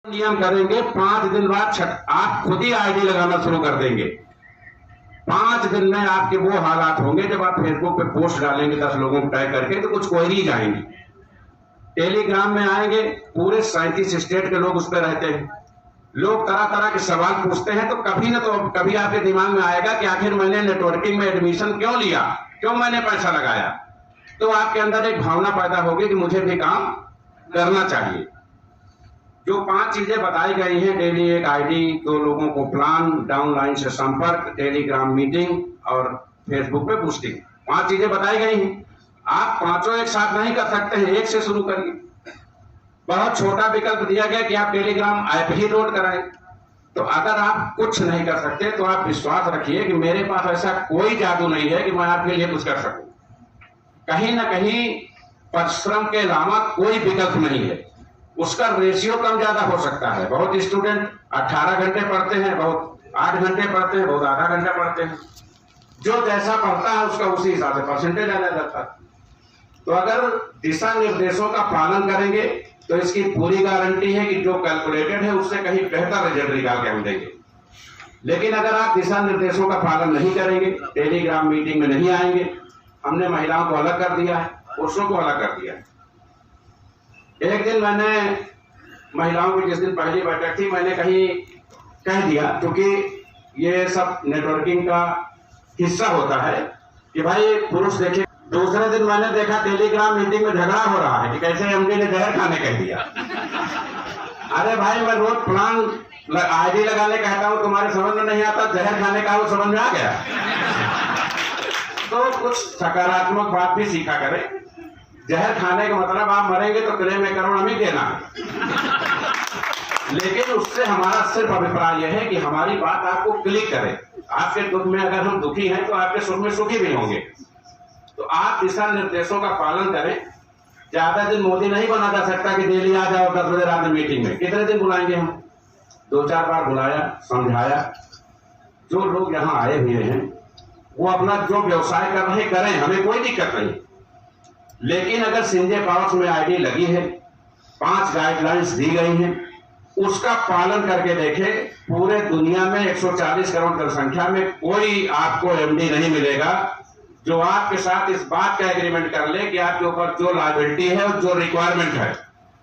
नियम करेंगे 5 दिन बाद आप खुद ही आईडी लगाना शुरू कर देंगे। 5 दिन में आपके वो हालात होंगे जब आप फेसबुक पे पोस्ट डालेंगे 10 लोगों को टैग करके तो कुछ क्वेरीज आएंगी। टेलीग्राम में आएंगे, पूरे 37 स्टेट के लोग उस पर रहते हैं। लोग तरह तरह के सवाल पूछते हैं, तो कभी ना तो कभी आपके दिमाग में आएगा कि आखिर मैंने नेटवर्किंग में एडमिशन क्यों लिया, क्यों मैंने पैसा लगाया। तो आपके अंदर एक भावना पैदा होगी कि मुझे भी काम करना चाहिए। जो 5 चीजें बताई गई हैं, डेली एक आईडी, 2 लोगों को प्लान, डाउनलाइन से संपर्क, टेलीग्राम मीटिंग और फेसबुक पे पोस्टिंग, 5 चीजें बताई गई हैं। आप पांचों एक साथ नहीं कर सकते हैं, एक से शुरू करिए। बहुत छोटा विकल्प दिया गया कि आप टेलीग्राम ऐप ही लोड कराएं। तो अगर आप कुछ नहीं कर सकते तो आप विश्वास रखिए कि मेरे पास ऐसा कोई जादू नहीं है कि मैं आपके लिए कुछ कर सकूं। कहीं ना कहीं परिश्रम के अलावा कोई विकल्प नहीं है। उसका रेशियो कम ज्यादा हो सकता है। बहुत स्टूडेंट 18 घंटे पढ़ते हैं, बहुत 8 घंटे पढ़ते हैं, बहुत आधा घंटा पढ़ते हैं। जो जैसा पढ़ता है उसका उसी हिसाब से परसेंटेज आ जाता है। तो अगर दिशा निर्देशों का पालन करेंगे तो इसकी पूरी गारंटी है कि जो कैलकुलेटेड है उससे कहीं बेहतर रिजल्ट निकाल के हम देंगे। लेकिन अगर आप दिशा निर्देशों का पालन नहीं करेंगे, टेलीग्राम मीटिंग में नहीं आएंगे, हमने महिलाओं को अलग कर दिया है, पुरुषों को अलग कर दिया है। एक दिन मैंने महिलाओं की जिस दिन पहली बैठक थी, मैंने कहीं कह दिया, क्योंकि ये सब नेटवर्किंग का हिस्सा होता है कि भाई पुरुष देखे। दूसरे दिन मैंने देखा टेलीग्राम मीटिंग में झगड़ा हो रहा है कि कैसे एमडी ने जहर खाने कह दिया। अरे भाई, मैं रोज प्लान आईडी लगाने कहता हूं, तुम्हारे समझ में नहीं आता, जहर खाने का वो समझ में आ गया। तो कुछ सकारात्मक बात भी सीखा करें। जहर खाने का मतलब आप मरेंगे तो क्लेम में करोड़ हमें देना है। लेकिन उससे हमारा सिर्फ अभिप्राय यह है कि हमारी बात आपको क्लिक करे। आपके दुख में अगर हम दुखी हैं तो आपके सुख में सुखी भी होंगे। तो आप दिशा निर्देशों का पालन करें। ज्यादा दिन मोदी नहीं बना जा सकता कि डेली आ जाओ 10 बजे रात में मीटिंग में। कितने दिन बुलाएंगे हम? 2-4 बार बुलाया, समझाया। जो लोग यहाँ आए हुए हैं वो अपना जो व्यवसाय कर रहे करें, हमें कोई दिक्कत नहीं। लेकिन अगर संजय पावर्स में आईडी लगी है, 5 गाइडलाइंस दी गई हैं, उसका पालन करके देखें। पूरे दुनिया में 140 करोड़ जनसंख्या में कोई आपको एमडी नहीं मिलेगा जो आपके साथ इस बात का एग्रीमेंट कर ले कि आपके ऊपर जो लायबिलिटी है और जो रिक्वायरमेंट है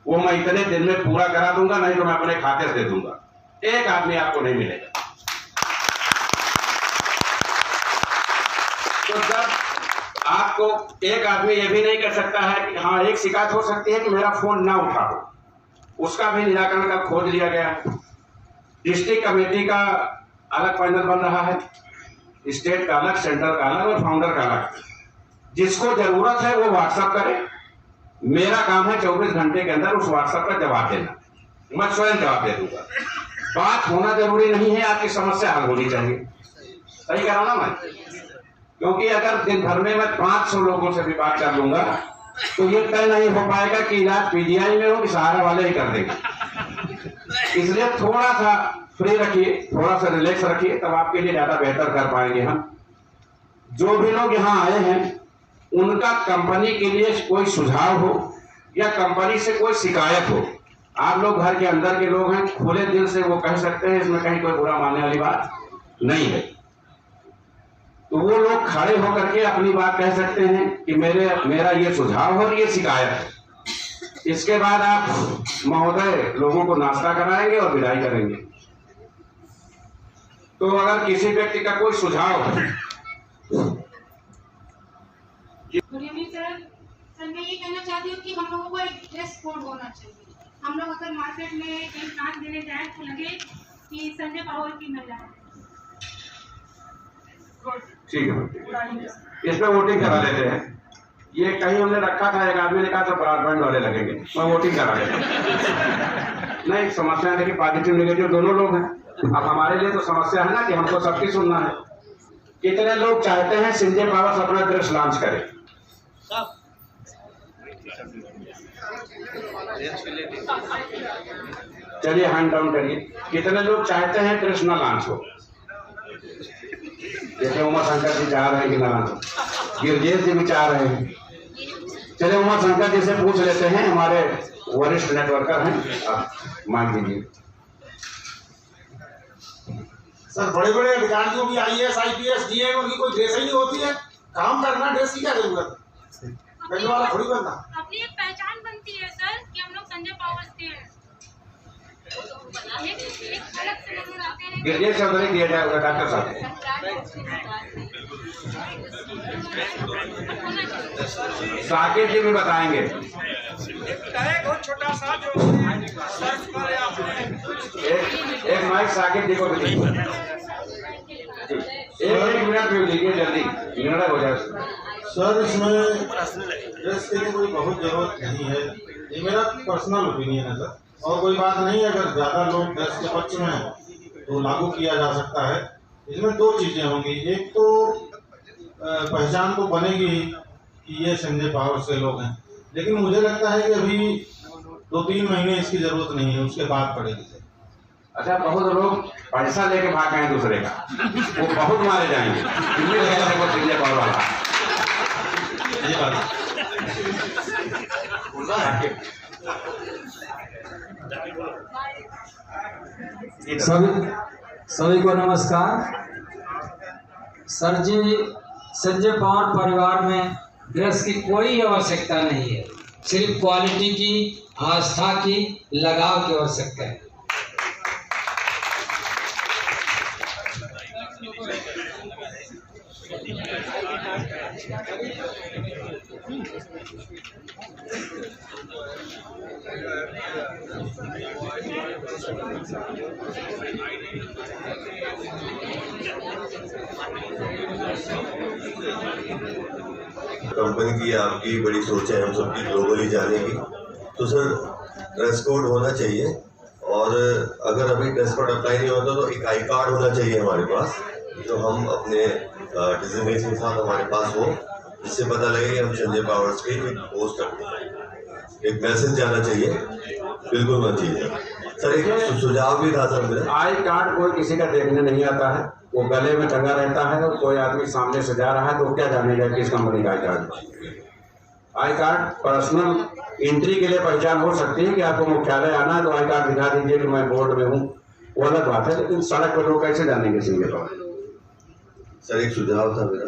वो मैं इतने दिन में पूरा करा दूंगा, नहीं तो मैं अपने खाते से दे दूंगा। एक आदमी आपको नहीं मिलेगा। तो जब आपको एक आदमी ये भी नहीं कर सकता है कि हाँ, एक शिकायत हो सकती है कि मेरा फोन ना उठा हो, उसका भी निराकरण का खोज लिया गया। डिस्ट्रिक्ट कमेटी का अलग पैनल बन रहा है, स्टेट का अलग, सेंट्रल का अलग और फाउंडर का अलग। जिसको जरूरत है वो व्हाट्सएप करे। मेरा काम है 24 घंटे के अंदर उस व्हाट्सएप का जवाब देना। मैं स्वयं जवाब दे दूंगा। बात होना जरूरी नहीं है, आपकी समस्या हल होनी चाहिए। सही कह रहा हूं ना मैं? क्योंकि अगर दिन भर में मैं 500 लोगों से भी बात कर लूंगा तो ये तय नहीं हो पाएगा कि इलाज पीजीआई में हो कि सहारा वाले ही कर देंगे। इसलिए थोड़ा सा फ्री रखिए, थोड़ा सा रिलैक्स रखिए, तब आपके लिए ज्यादा बेहतर कर पाएंगे हम। जो भी लोग यहाँ आए हैं उनका कंपनी के लिए कोई सुझाव हो या कंपनी से कोई शिकायत हो, आप लोग घर के अंदर के लोग हैं, खुले दिल से वो कह सकते हैं, इसमें कहीं कोई बुरा मानने वाली बात नहीं है। तो वो लोग खड़े होकर के अपनी बात कह सकते हैं कि मेरा ये सुझाव है और ये शिकायत है। इसके बाद आप महोदय लोगों को नाश्ता कराएंगे और विदाई करेंगे। तो अगर किसी व्यक्ति का कोई सुझाव है। Good evening sir. सर मैं ये कहना चाहती हूँ कि हम लोगों को एक ड्रेस कोड होना चाहिए। हम लोग अगर मार्केट में कहीं कांच देने जाए तो लगे कि संजय पावर की महिला है। ठीक है, इस पे वोटिंग करा लेते हैं। ये कहीं हमने रखा था, एक आदमी ने कहा तो ब्रॉडबैंड वाले लगेंगे, मैं वोटिंग करा लेता हूँ। नहीं, समस्या देखिए पॉजिटिव नेगेटिव दोनों लोग हैं। अब हमारे लिए तो समस्या है ना कि हमको सबकी सुनना है। कितने लोग चाहते हैं संजय पावर्स अपना ड्रेस लॉन्च करे? चलिए हैंड डाउन करिए। कितने लोग चाहते हैं ड्रेस ना लॉन्च हो? जैसे उमा शंकर जी चाह रहे हैं कि ना लॉन्च हो, गिरजेश जी भी चाह रहे हैं। चलिए उमा शंकर जी से पूछ लेते हैं, हमारे वरिष्ठ नेटवर्कर हैं, आप मांग दीजिए। सर बड़े बड़े अधिकारियों की IAS IPS DA उनकी कोई ड्रेस ही नहीं होती है, काम करना ड्रेस की क्या जरूरत है, पहले वाला थोड़ी बनना। अपनी एक पहचान बनती है सर कि हम लोग संजय पावर्स के हैं। एक अलग से नजर आते हैं। ये शब्द नहीं दिया जाएगा डॉक्टर साहब। साकिब जी भी बताएंगे। छोटा सा जो एक माइक साकिब जी को भी दीजिए। एक मिनट में लीजिए, जल्दी निर्णय हो जाए। सर इसमें ड्रेस की कोई बहुत जरूरत नहीं है, ये मेरा पर्सनल ओपिनियन है सर। और कोई बात नहीं, अगर ज़्यादा लोग ड्रेस के पक्ष में हैं तो लागू किया जा सकता है। इसमें दो चीज़ें होंगी, एक तो पहचान तो बनेगी कि ये संजय पावर्स के लोग हैं, लेकिन मुझे लगता है कि अभी 2-3 महीने इसकी जरूरत नहीं है, उसके बाद पड़ेगी। अच्छा, बहुत लोग पैसा लेके भाग गए दूसरे का, वो बहुत मारे जाएंगे। संजय पावर वाला ये बात सभी को नमस्कार। सर जी, संजय पावर परिवार में ड्रेस की कोई आवश्यकता नहीं है, सिर्फ क्वालिटी की, आस्था की, लगाव की आवश्यकता है। कंपनी की आपकी बड़ी सोच है हम सबकी ग्लोबली जाने की, तो सर ड्रेस कोड होना चाहिए। और अगर अभी ड्रेस कोड अप्लाई नहीं होता तो एक आई कार्ड होना चाहिए हमारे पास, जो हम अपने डिजिग्नेशन के साथ हमारे पास हो, जिससे पता लगे कि हम संजय पावर्स की एक पोस्ट करते हैं। एक मैसेज जाना चाहिए, बिल्कुल होना चाहिए। सर एक सुझाव भी था सर मेरा। आई कार्ड कोई किसी का देखने नहीं आता है, वो गले में टंगा रहता है, और कोई आदमी सामने से जा रहा है तो वो क्या जानेगा किस कंपनी का I card. I card personal entry के लिए पहचान हो सकती है कि आपको मुख्यालय आना है तो आई कार्ड दिखा दीजिए कि मैं बोर्ड में हूँ, वो अलग बात है, लेकिन सड़क पर लोग कैसे जानेंगे संजय पावर। सर एक सुझाव था मेरा,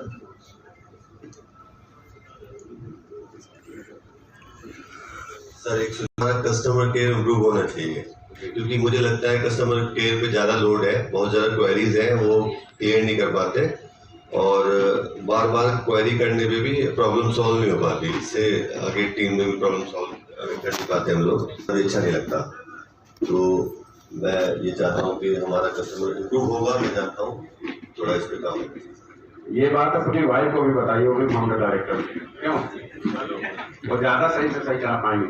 सर एक सुझाव, कस्टमर केयर इम्प्रूव होना चाहिए, क्योंकि मुझे लगता है कस्टमर केयर पे ज़्यादा लोड है, बहुत ज़्यादा क्वेरीज हैं, वो क्लियर नहीं कर पाते और बार बार क्वेरी करने पे भी प्रॉब्लम सॉल्व नहीं हो पाती, इससे आगे टीम में भी प्रॉब्लम सॉल्व कर नहीं पाते हम लोग, अच्छा नहीं लगता। तो मैं ये चाहता हूँ कि हमारा कस्टमर इम्प्रूव होगा, मैं चाहता हूँ थोड़ा इस पर काम करें। ये बात अपनी वाइफ को भी बताइए, वो भी फाउंडर डायरेक्टर, क्यों वो ज़्यादा सही से सही करा पाएंगे।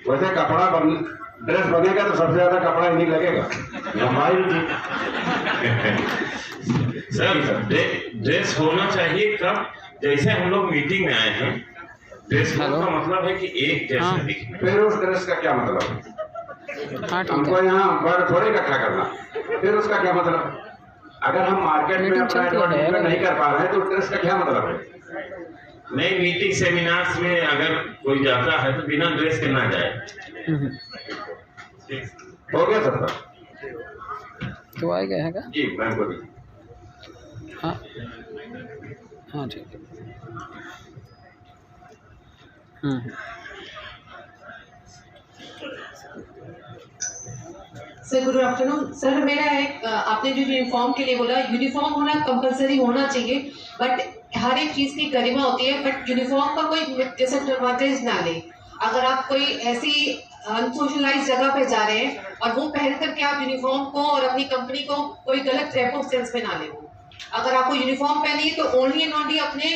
वैसे कपड़ा ड्रेस बनेगा तो सबसे ज्यादा कपड़ा इन्हीं लगेगा, लंबाई सर ड्रेस होना चाहिए कब, जैसे हम लोग मीटिंग में आए हैं, ड्रेस का मतलब है कि एक जैसा दिखना। फिर उस ड्रेस का क्या मतलब है? हमको यहाँ वर्ड थोड़ी इकट्ठा करना, फिर उसका क्या मतलब? अगर हम मार्केट में अपना एडवर्टाइजमेंट नहीं कर पा रहे हैं तो ड्रेस का क्या मतलब है? नई मीटिंग सेमिनार्स में अगर कोई जाता है तो बिना ड्रेस के ना जाए। हो गया सबका? तो आ गया है क्या? जी मैम को भी। हाँ हाँ ठीक है। Sir good afternoon. सर मेरा एक आपने जो यूनिफॉर्म के लिए बोला, यूनिफॉर्म होना कंपलसरी होना चाहिए, बट हर एक चीज़ की गरिमा होती है, बट यूनिफॉर्म का कोई डिसएडवांटेज ना ले। अगर आप कोई ऐसी अनसोशलाइज जगह पे जा रहे हैं और वो पहन करके आप यूनिफॉर्म को और अपनी कंपनी को कोई गलत रेपो सेंस में ना ले। अगर आपको यूनिफॉर्म पहनी है तो ओनली एंड ओनली अपने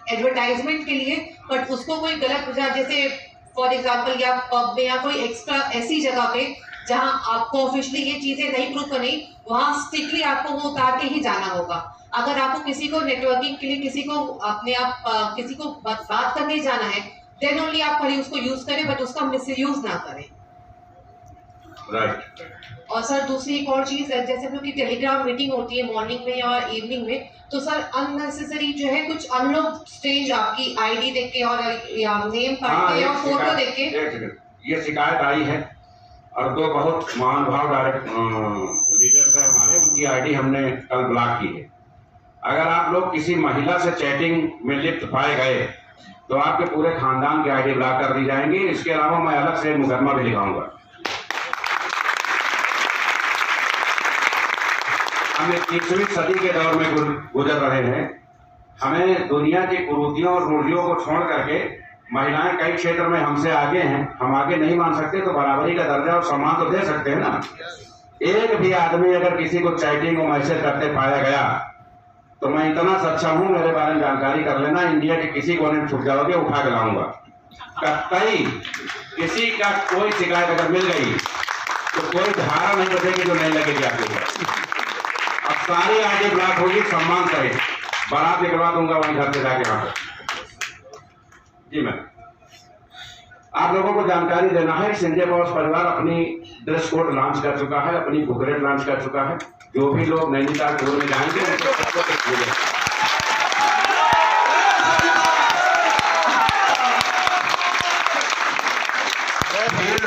एडवर्टाइजमेंट के लिए, बट उसको कोई गलत, जैसे फॉर एग्जाम्पल या पब में या कोई एक्स्ट्रा ऐसी जगह पे जहां आपको ऑफिशियली ये चीजें नहीं प्रूव करनी, वहां स्ट्रिक्टली आपको वो उतार के ही जाना होगा। अगर आपको किसी को नेटवर्किंग के लिए, किसी को अपने आप किसी को बात करने जाना है, देन ओनली आप खाली उसको यूज करें, बट उसका मिसयूज ना करें। राइट। और सर दूसरी एक और चीज है, जैसे हम लोग की टेलीग्राम मीटिंग होती है मॉर्निंग में या इवनिंग में, तो सर अननेसेसरी जो है कुछ अनलोग स्ट्रेंज आपकी आईडी देख के और या नेम पढ़ के या फोटो देख के, ये शिकायत आई है और दो बहुत महानुभाव डायरेक्ट लीडर्स है हमारे, उनकी आईडी हमने कल ब्लॉक की है। अगर आप लोग किसी महिला से चैटिंग में लिप्त पाए गए तो आपके पूरे खानदान की आईडी ब्लॉक कर दी जाएंगी। इसके अलावा मैं अलग से मुकदमा भी लिखाऊंगा। हम 21वीं सदी के दौर में गुजर रहे हैं। हमें दुनिया की कुरीतियों और रूढ़ियों को छोड़ करके महिलाएं कई क्षेत्र में हमसे आगे हैं। हम आगे नहीं मान सकते तो बराबरी का दर्जा और सम्मान तो दे सकते हैं ना। एक भी आदमी अगर किसी को चैटिंग और मैसेज करते पाया गया तो मैं इतना सक्षम हूं, मेरे बारे में जानकारी कर लेना, इंडिया के किसी कोने में छुप जाओगे उठा के लाऊंगा। कतई किसी का कोई शिकायत अगर मिल गई तो कोई धारा नहीं बचेगी जो नहीं लगेगी आपके ऊपर। अब सारी आईडी ब्लॉक होगी, सम्मान सहित बारात निकलवा दूंगा वहीं घर से जाके वहां पर। जी मैम, आप लोगों को जानकारी देना है, संजय पावर परिवार अपनी ड्रेस कोड लॉन्च कर चुका है, अपनी बुकलेट लॉन्च कर चुका है। जो भी लोग नैनीताल टूर में जाएंगे उनको सबको फील्ड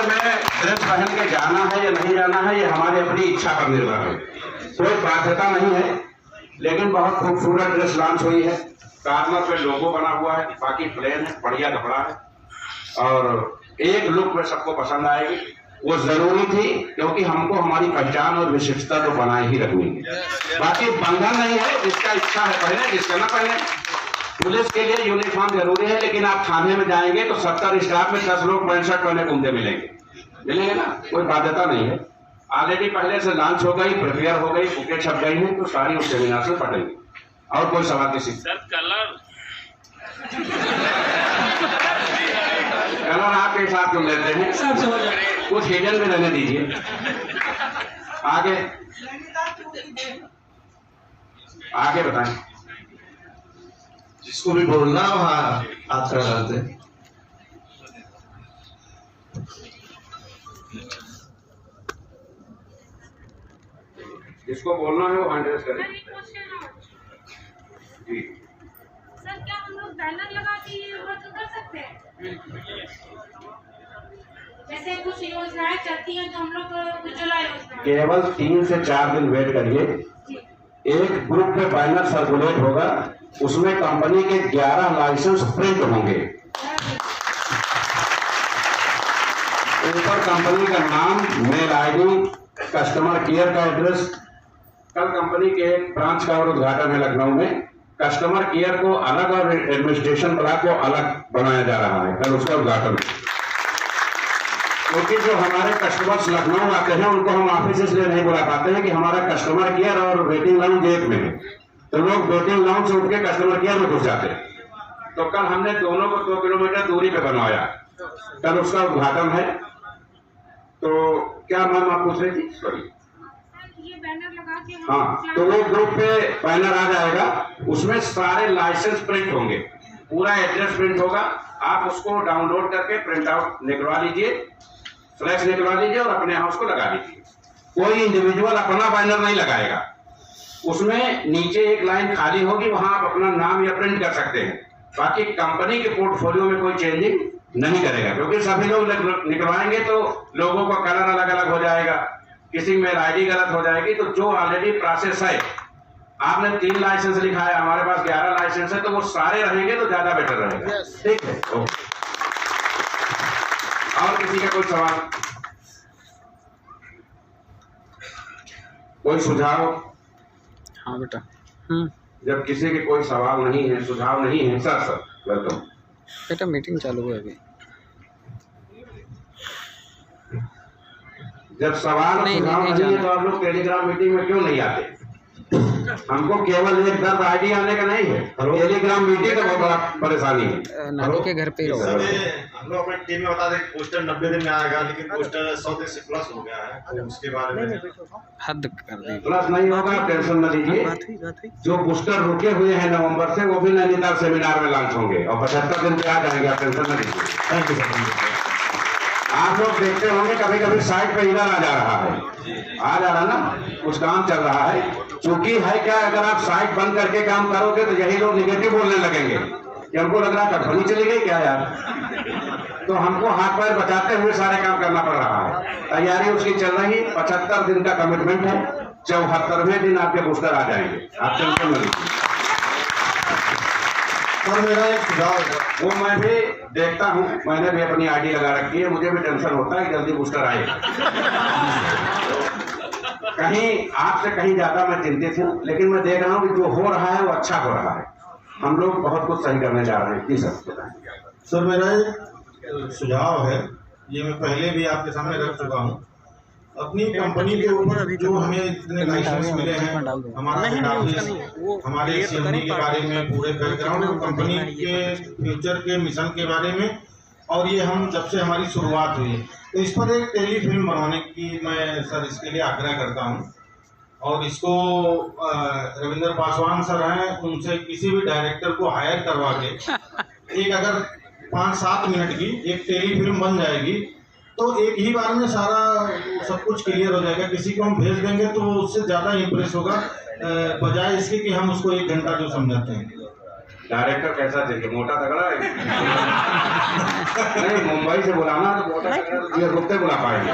में ड्रेस पहन के जाना है या नहीं जाना है, ये हमारी अपनी इच्छा पर निर्भर है। कोई बाध्यता नहीं है, लेकिन बहुत खूबसूरत ड्रेस लॉन्च हुई है। कार्नर पे लोगो बना हुआ है, बाकी प्लेन है, बढ़िया कपड़ा है और एक लुक में सबको पसंद आएगी। वो जरूरी थी क्योंकि हमको हमारी पहचान और विशिष्टता तो बनाए ही रखनी है। बाकी बंधन नहीं है, जिसका इच्छा है पहने, जिसका ना पहने। पुलिस के लिए यूनिफॉर्म जरूरी है, लेकिन आप थाने में जाएंगे तो 70 स्टाफ में 10 लोग पैंट शर्ट पहने घूमते मिलेंगे ना, कोई बाध्यता नहीं है। ऑलरेडी पहले से लॉन्च हो गई, प्रिपेयर हो गई, बुकें छप गई हैं, तो सारी उस सेमिनार से पढ़ेंगे। और कोई सवाल किसी सर? कलर आपके हिसाब से लेते हैं, कुछ हिडन में रहने दीजिए। आगे आगे बताएं। जिसको भी बोलना वहाँ हाथ खड़ा करते हैं। जिसको बोलना है वो हैंड रेज करें। जी सर, क्या हम लोग बैनर लगा के ये वर्क कर सकते हैं? जैसे कुछ योजनाएं चलती हैं तो हम लोग उज्ज्वला योजना, केवल 3 से 4 दिन वेट करिए। एक ग्रुप में बैनर सर्कुलेट होगा, उसमें कंपनी के 11 लाइसेंस प्रिंट होंगे। ऊपर कंपनी का नाम, मेल आईडी, कस्टमर केयर का एड्रेस। कल कंपनी के एक ब्रांच का और उद्घाटन है लखनऊ में। कस्टमर केयर को अलग और एडमिनिस्ट्रेशन ब्लॉक को अलग बनाया जा रहा है, कल उसका उद्घाटन। क्योंकि जो हमारे कस्टमर्स लखनऊ आते हैं उनको हम ऑफिस इसलिए नहीं बुला पाते हैं कि हमारा कस्टमर केयर और वेटिंग लाउंज एक में है, तो लोग वेटिंग लाउंज से उठ के कस्टमर केयर में घुस जाते हैं। तो कल हमने दोनों को 2 किलोमीटर दूरी पे बनवाया, कल उसका उद्घाटन है। तो क्या मैम आप पूछ रही थी? सॉरी। ये बैनर लगा के हाँ, तो वो ग्रुप पे बैनर आ जाएगा, उसमें सारे लाइसेंस प्रिंट होंगे, पूरा एड्रेस प्रिंट होगा। आप उसको डाउनलोड करके प्रिंट आउट निकलवा लीजिए, फ्लैश निकलवा लीजिए और अपने यहाँ उसको लगा लीजिए। कोई इंडिविजुअल अपना बैनर नहीं लगाएगा, उसमें नीचे एक लाइन खाली होगी, वहां आप अपना नाम या प्रिंट कर सकते हैं। बाकी कंपनी के पोर्टफोलियो में कोई चेंजिंग नहीं करेगा, क्योंकि सभी लोग निकलवाएंगे तो लोगों का कलर अलग अलग हो जाएगा, किसी में आईडी गलत हो जाएगी। तो जो ऑलरेडी प्रोसेस है, आपने 3 लाइसेंस लिखा है, हमारे पास 11 लाइसेंस है, तो वो सारे रहेंगे तो ज्यादा बेटर रहेगा। ठीक है, ओके। और किसी का कोई सवाल, कोई सुझाव? हाँ बेटा। जब किसी के कोई सवाल नहीं है, सुझाव नहीं है, सर वेलकम। बेटा मीटिंग चालू है अभी। जब सवाल सुझाव नहीं है तो आप लोग टेलीग्राम मीटिंग में क्यों नहीं आते? हमको केवल एक दर्द आईडी आने का नहीं है, टेलीग्राम मीटिंग का बहुत बड़ा परेशानी है। नानी के घर पे ही रहो। हम लोग अपनी टीम में बता दें पोस्टर 90 दिन में आएगा, लेकिन पोस्टर 100 दिन से प्लस हो गया है, तो उसके बारे में हद कर दी। प्लस नहीं होगा, आप टेंशन न लीजिए। जो बूस्टर रुके हुए हैं नवंबर से, वो भी नैनीताल सेमिनार में लॉन्च होंगे और 75 दिन पे आ जाएंगे, आप टेंशन न लीजिए। Thank you sir. आप लोग देखते होंगे कभी कभी साइड पे इधर आ जा रहा है, आ जा रहा ना, कुछ काम चल रहा है। चूंकि है क्या, अगर आप साइड बंद करके काम करोगे तो यही लोग निगेटिव बोलने लगेंगे कि हमको लग रहा है कंपनी चली गई क्या यार। तो हमको हाथ पैर बचाते हुए सारे काम करना पड़ रहा है। तैयारी उसकी चल रही, 75 दिन का कमिटमेंट है, 74वें दिन आपके बूस्टर आ जाएंगे, आप टेंशन न लीजिए। और मेरा एक सुझाव है, वो मैं भी देखता हूँ, मैंने भी अपनी आईडी लगा रखी है, मुझे भी टेंशन होता है कि जल्दी बूस्टर आए। कहीं आपसे कहीं ज्यादा मैं चिंतित हूँ, लेकिन मैं देख रहा हूँ कि जो हो रहा है वो अच्छा हो रहा है। हम लोग बहुत कुछ सही करने जा रहे हैं। जी सर। सर मेरा एक सुझाव है, ये मैं पहले भी आपके सामने रख चुका हूँ। अपनी कंपनी के ऊपर जो हमें इतने लाइसेंस मिले हैं, हमारा हमारे सीएमडी के बारे में, पूरे बैकग्राउंड कंपनी के फ्यूचर के मिशन के बारे में, और ये हम जब से हमारी शुरुआत हुई, तो इस पर एक टेलीफिल्म बनवाने की मैं सर इसके लिए आग्रह करता हूँ। और इसको रविंद्र पासवान सर हैं, उनसे किसी भी डायरेक्टर को हायर करवा के एक अगर 5-7 मिनट की एक टेलीफिल्म बन जाएगी, तो एक ही बार में सारा सब कुछ क्लियर हो जाएगा। किसी को हम भेज देंगे तो वो उससे ज़्यादा इम्प्रेस होगा, बजाय इसके कि हम उसको 1 घंटा जो समझाते हैं। डायरेक्टर कैसा चाहिए, मोटा तगड़ा है? नहीं, मुंबई से बुलाना तो मोटा तगड़ा ये रुकते बुला पाएंगे।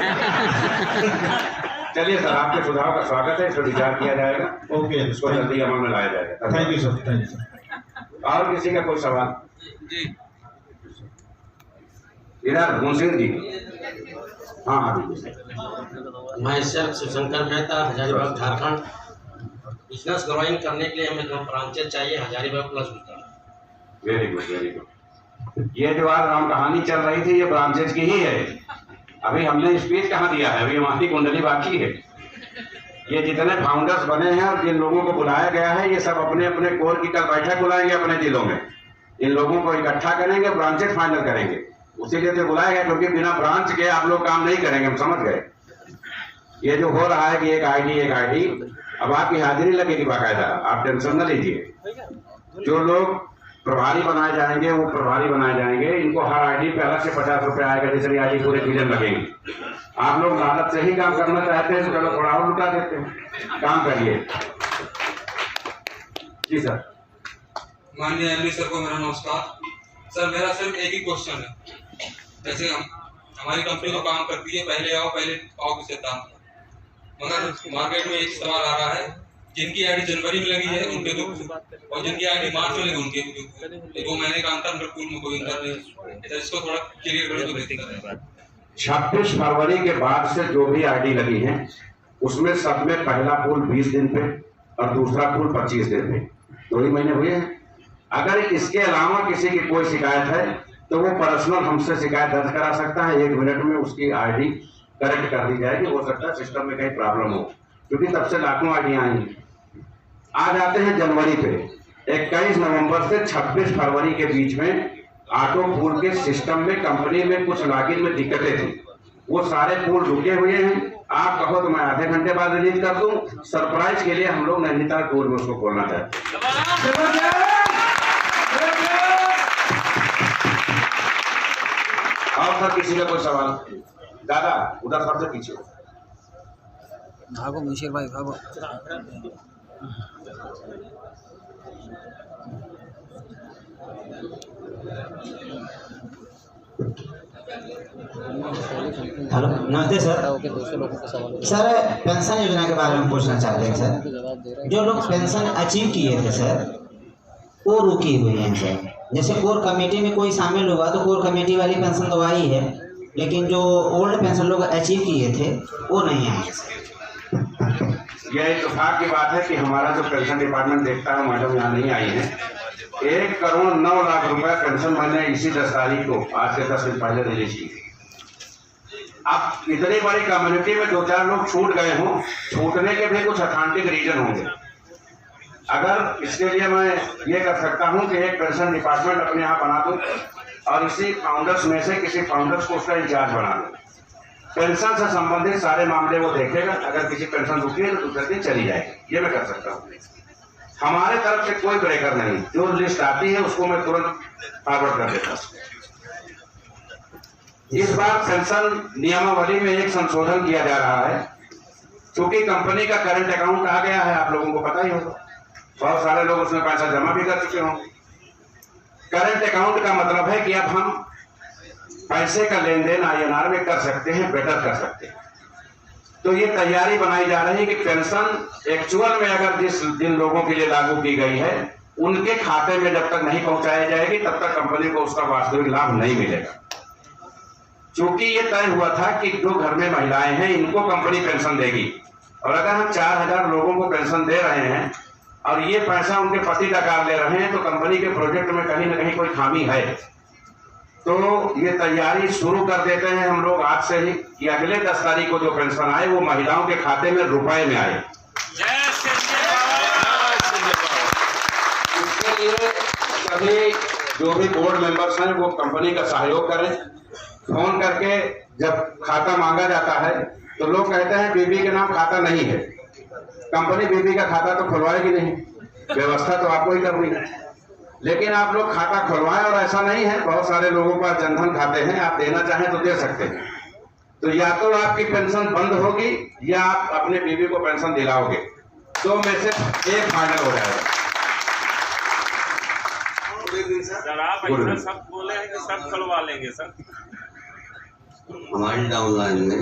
चलिए सर, आपके सुझाव का स्वागत है, इस पर विचार किया जाएगा। ओके, इसको जल्दी अमल में लाया जाएगा। Thank you sir, thank you sir. और किसी का कोई सवाल? इधर मुंशी जी। हाँ हाँ जी। मैं sir Shivshankar Mehta, Hazaribagh Jharkhand. Business growing करने के लिए हमें 2 ब्रांचेज चाहिए, Hazaribagh plus Gujarat. Very good, very good. ये जो आज राम कहानी चल रही थी, ये ब्रांचेज की ही है। अभी हमने स्पीच कहाँ दिया है, अभी हमारी कुंडली बाकी है। ये जितने फाउंडर्स बने हैं और जिन लोगों को बुलाया गया है, ये सब अपने अपने कोर की कल बैठक बुलाएंगे अपने जिलों में। इन लोगों को इकट्ठा करेंगे, ब्रांचेज फाइनल करेंगे। उसी लिए तो बुलाया गया, क्योंकि बिना ब्रांच के आप लोग काम नहीं करेंगे, हम समझ गए। ये जो हो रहा है कि एक आईडी, अब आपकी हाजिरी लगेगी बाकायदा, आप टेंशन न लीजिए। जो लोग प्रभारी बनाए जाएंगे वो प्रभारी बनाए जाएंगे, इनको हर आईडी पे अलग से 50 रुपए आएगा, दूसरी आईडी पूरे सीजन लगेंगे। आप लोग लालच से ही काम करना चाहते हैं तो चलो थोड़ा और लुटा देते हैं, काम करिए। जी सर। माननीय एमडी सर को मेरा नमस्कार। सर मेरा सिर्फ एक ही क्वेश्चन है, जैसे हमारी कंपनी जो काम करती है, पहले आओ के सिद्धांत, मगर मार्केट में एक सवाल आ रहा है, जिनकी आईडी जनवरी में लगी है उनके दुख, और जिनकी आईडी मार्च में लगी उनके दुख। 2 महीने का अंतर में पूल में कोई अंतर नहीं, इसको थोड़ा क्लियर करें तो बेहतर है। 26 फरवरी के बाद से जो भी आईडी लगी है, उसमें सब में पहला पूल 20 दिन पे और दूसरा पूल 25 दिन पे, 2 ही महीने हुए हैं। अगर इसके अलावा किसी की कोई शिकायत है तो वो पर्सनल हमसे शिकायत दर्ज करा सकता है, 1 मिनट में उसकी आईडी करेक्ट कर दी जाएगी। हो सकता है सिस्टम में कहीं प्रॉब्लम हो, क्योंकि तब से लाखों आईडियां आई हैं। आ जाते हैं जनवरी पे, 21 नवंबर से 26 फरवरी के बीच में ऑटो पूल के सिस्टम में कंपनी में कुछ लॉगिन में दिक्कतें थी, वो सारे पूल रुके हुए हैं। आप कहो तो मैं आधे घंटे बाद रिलीज कर दूं। सरप्राइज के लिए हम लोग नैनीताल पूल में उसको खोलना चाहते हैं। और सर किसी का कोई सवाल? दादा उधर सबसे पीछे भागो मुशीर भाई भागो। हेलो, नमस्ते सर। सर पेंशन योजना के बारे में पूछना चाहते हैं सर। जो लोग पेंशन अचीव किए थे सर, वो रुकी हुई हैं सर। जैसे कोर कमेटी में कोई शामिल हुआ तो कोर कमेटी वाली पेंशन तो आई है, लेकिन जो ओल्ड पेंशन लोग अचीव किए थे वो नहीं आए सर। यह इत्तेफाक की बात है कि हमारा जो पेंशन डिपार्टमेंट देखता है, मैडम यहाँ नहीं आई है। 1,09,00,000 रुपए पेंशन मैंने इसी 10 तारीख को, आज से 10 दिन पहले रिलीज की। अब इतनी बड़ी कम्युनिटी में 2-4 लोग छूट गए हों, छूटने के भी कुछ अथेंटिक रीजन होंगे। अगर इसके लिए मैं ये कर सकता हूँ कि एक पेंशन डिपार्टमेंट अपने यहाँ बना दूँ और इसी फाउंडर्स में से किसी फाउंडर्स को उसका इंचार्ज बना दूँ। पेंशन से संबंधित सारे मामले वो देखेगा, अगर किसी पेंशन रुकी है तो दूसरे दिन चली जाएगी, ये मैं कर सकता हूँ। हमारे तरफ से कोई ब्रेकर नहीं, जो लिस्ट आती है उसको मैं तुरंत फॉरवर्ड कर देता हूँ। इस बार पेंशन नियमावली में एक संशोधन किया जा रहा है, क्योंकि कंपनी का करंट अकाउंट आ गया है, आप लोगों को पता ही होगा, बहुत सारे लोग उसमें पैसा जमा भी कर चुके होंगे। करंट अकाउंट का मतलब है कि अब हम पैसे का लेन देन INR में कर सकते हैं, बेटर कर सकते हैं। तो ये तैयारी बनाई जा रही है कि पेंशन एक्चुअल में अगर जिन लोगों के लिए लागू की गई है उनके खाते में जब तक नहीं पहुंचाई जाएगी तब तक कंपनी को उसका वास्तविक लाभ नहीं मिलेगा। क्योंकि ये तय हुआ था कि जो घर में महिलाएं हैं इनको कंपनी पेंशन देगी, और अगर हम 4000 लोगों को पेंशन दे रहे हैं और ये पैसा उनके पति डकार ले रहे हैं तो कंपनी के प्रोजेक्ट में कहीं ना कहीं कोई खामी है। तो ये तैयारी शुरू कर देते हैं हम लोग आज से ही कि अगले 10 तारीख को जो पेंशन आए वो महिलाओं के खाते में रुपए में आए। इसके लिए सभी जो भी बोर्ड मेंबर्स हैं वो कंपनी का सहयोग करें। फोन करके जब खाता मांगा जाता है तो लोग कहते हैं बीबी के नाम खाता नहीं है, कंपनी बीबी का खाता तो खुलवाएगी नहीं, व्यवस्था तो आपको ही करनी है। लेकिन आप लोग खाता खुलवाएं, और ऐसा नहीं है, बहुत सारे लोगों का जनधन खाते हैं, आप देना चाहें तो दे सकते हैं। तो या तो आपकी पेंशन बंद होगी या आप अपने बीवी को पेंशन दिलाओगे, 2 में से एक फाइनल हो जाएगा। सर आप ऐसा सब बोले हैं कि सब खुलवा लेंगे सर। हमारी डाउनलाइन में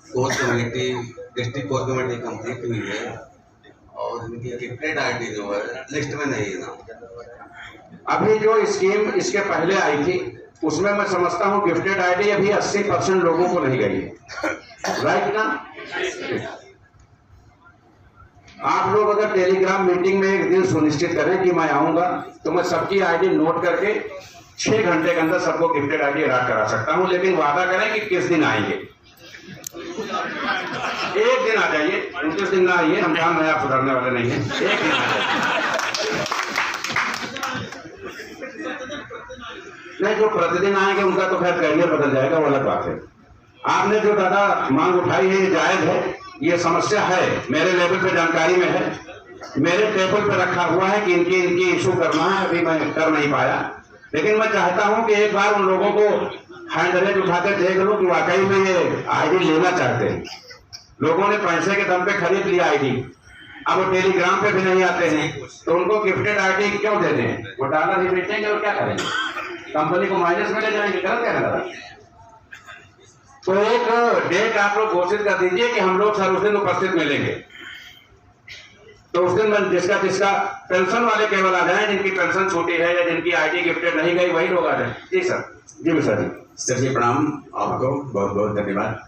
core committee, district core committee complete हुई है और इनकी गिफ्टेड आईडी जो है लिस्ट में नहीं है ना। अभी जो स्कीम इसके पहले आई थी उसमें मैं समझता हूँ गिफ्टेड आईडी अभी 80% लोगों को नहीं गई है, राइट ना? आप लोग अगर टेलीग्राम मीटिंग में एक दिन सुनिश्चित करें कि मैं आऊंगा तो मैं सबकी आईडी नोट करके 6 घंटे के अंदर सबको गिफ्टेड आईडी अलॉट करा सकता हूं। लेकिन वादा करें कि किस दिन आएंगे, एक दिन आ जाइए, 29 दिन ना आइए, हम काम में आप सुधारने वाले नहीं हैं, एक दिन आ जाइए। नहीं, जो प्रतिदिन आएंगे उनका तो खैर करियर बदल जाएगा, वो अलग बात है। आपने जो दादा मांग उठाई है ये जायज है, ये समस्या है, मेरे लेवल पे जानकारी में है, मेरे टेबल पे रखा हुआ है कि इनकी इशू करना है, अभी मैं कर नहीं पाया। लेकिन मैं चाहता हूं कि एक बार उन लोगों को हैंड रेज उठाकर देख लो कि वाकई में ये आईडी लेना चाहते हैं। लोगों ने पैसे के दम पे खरीद लिया आईडी, अब वो टेलीग्राम पे भी नहीं आते हैं, तो उनको गिफ्टेड आईडी क्यों देते हैं? वो डॉलर ही बेचेंगे और क्या करेंगे, कंपनी को माइनस में ले जाएंगे, गलत क्या लगा? तो एक डेट आप लोग घोषित कर दीजिए कि हम लोग सर उस दिन उपस्थित मिलेंगे, तो उस दिन जिसका पेंशन वाले केवल आ जाए, जिनकी पेंशन छूटी है या जिनकी आईडी गिफ्टेड नहीं गई वही लोग आ जाए। जी सर, जी सर जी। सर जी प्रणाम, आपको बहुत बहुत धन्यवाद।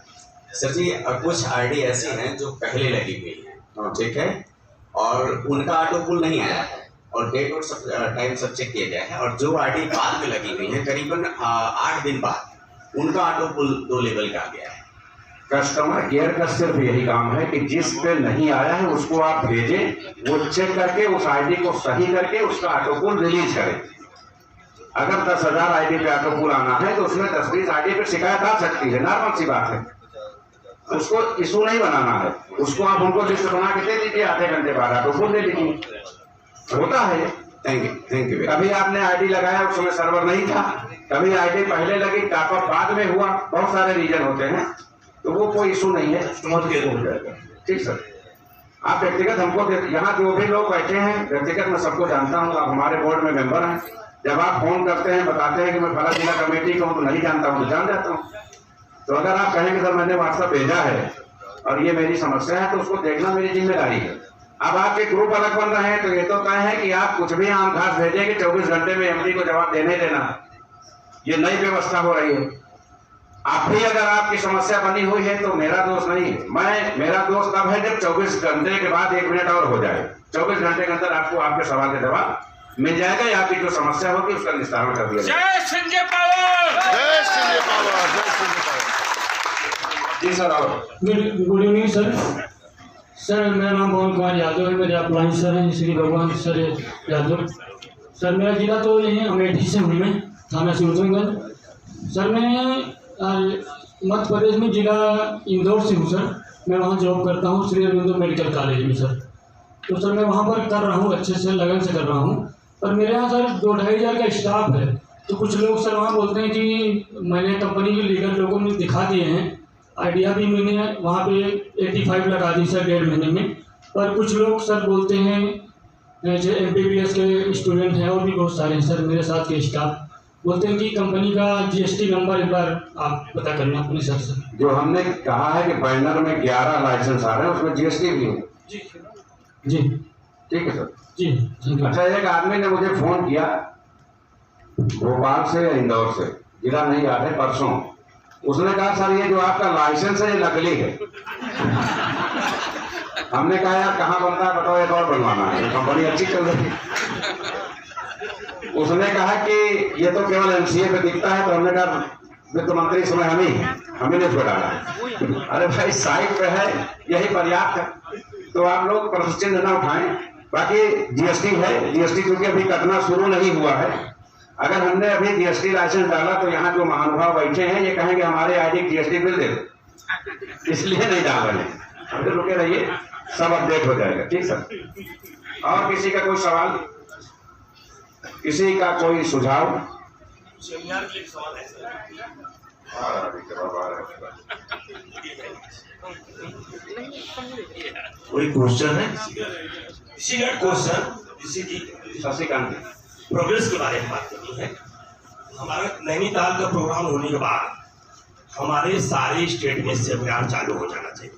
सर जी कुछ आईडी ऐसी हैं जो पहले लगी हुई है, ठीक है, और उनका ऑटो पुल नहीं आया है और डेट और सब टाइम सब चेक किया गया है, और जो आईडी बाद में लगी हुई है करीबन 8 दिन बाद उनका ऑटो पुल 2 लेवल का आ गया है। कस्टमर केयर का सिर्फ यही काम है कि जिस पे नहीं आया है उसको आप भेजें, वो चेक करके उस आईडी को सही करके उसका ऑटो पुल रिलीज करें। अगर 10,000 आईडी पे ऑटो पुल आना है तो उसमें 10-20 आईडी पे शिकायत आ सकती है, नॉर्मल सी बात है, उसको इशू नहीं बनाना है, उसको आप उनको लिस्ट बना के दे दीजिए, आधे घंटे बाद ऑटो पुल दे दीजिए, होता है। Thank you. कभी आपने आईडी लगाया उस समय सर्वर नहीं था, कभी आईडी पहले लगी टॉपअप बाद में हुआ, बहुत सारे रीजन होते हैं, तो वो कोई इशू नहीं है, हो जाएगा। ठीक सर, आप व्यक्तिगत हमको, यहाँ जो भी लोग बैठे हैं व्यक्तिगत मैं सबको जानता हूँ, आप हमारे बोर्ड में मेंबर हैं, जब आप फोन करते हैं बताते हैं कि मैं फला जिला कमेटी का हूँ तो नहीं जानता हूँ तो जान जाता हूँ। तो अगर आप कहें कि सर मैंने व्हाट्सएप भेजा है और ये मेरी समस्या है तो उसको देखना मेरी जिम्मेदारी है। अब आपके ग्रुप अलग बन रहे हैं तो ये तो तय है कि आप कुछ भी आम खास भेजेंगे 24 घंटे में एमडी को जवाब देने देना, ये नई व्यवस्था हो रही है। आप भी अगर आपकी समस्या बनी हुई है तो मेरा दोष नहीं है, मेरा दोष तब है जब 24 घंटे के बाद 1 मिनट और हो जाए, 24 घंटे के अंदर आपको आपके सवाल का जवाब मिल जाएगा या आपकी जो समस्या होगी उसका निस्तारण कर दिया जाएगा। जय संजय पावर, जय संजय पावर, जय संजय पावर। जी सर, और गुड इवनिंग सर। सर मेरा नाम पवन कुमार यादव है, मेरे अपलाइन सर हैं श्री भगवान सर यादव। सर मेरा जिला तो यहीं अमेठी से हूँ, मैं थाना सिंहगंज। सर मैं मध्य प्रदेश में जिला इंदौर से हूँ सर, मैं वहाँ जॉब करता हूँ श्री अरविंदो मेडिकल कॉलेज में सर। तो सर मैं वहाँ पर कर रहा हूँ, अच्छे से लगन से कर रहा हूँ, पर मेरे यहाँ सर 2-2.5 हज़ार का स्टाफ है, तो कुछ लोग सर वहाँ बोलते हैं कि मैंने कंपनी के लीगल लोगों ने दिखा दिए हैं, आइडिया भी मैंने वहाँ पे 85 लगा दी सर 1.5 महीने में। पर कुछ लोग सर बोलते हैं, जो MBBS के स्टूडेंट हैं और भी बहुत सारे हैं सर मेरे साथ के स्टाफ, बोलते हैं कि कंपनी का GST नंबर एक बार आप पता करना अपने सर से। जो हमने कहा है कि बैनर में 11 लाइसेंस आ रहे हैं, उसमें GST भी है। जी ठीक है सर जी। अच्छा, एक आदमी ने मुझे फोन किया भोपाल से या इंदौर से, जिला नहीं याद है, परसों। उसने कहा सर ये जो आपका लाइसेंस है ये नकली है। हमने कहा यार कहाँ बनता है बताओ, एक और बनवाना है, कंपनी अच्छी चल रही है। उसने कहा कि ये तो केवल MCA पे दिखता है, तो हमने कहा वित्त मंत्री समय हम ही ने इसको डाला है। अरे भाई साइट पे है, यही पर्याप्त है, तो आप लोग प्रतिष्ठित न उठाएं। बाकी GST है, GST क्योंकि अभी कटना शुरू नहीं हुआ है। अगर हमने अभी GST लाइसेंस डाला तो यहाँ जो महानुभाव बैठे हैं ये कहेंगे हमारे ID GST बिल दे दो, इसलिए नहीं डाल रहे हैं। अगर रुके रहिए, सब अपडेट हो जाएगा। ठीक सर। और किसी का कोई सवाल, किसी का कोई सुझाव? कोई क्वेश्चन है? क्वेश्चन जैसे कि शशिकांत प्रोग्रेस के बारे में बात करनी है। हमारा नैनीताल का प्रोग्राम होने के बाद हमारे सारे स्टेट में सेमिनार चालू हो जाना चाहिए।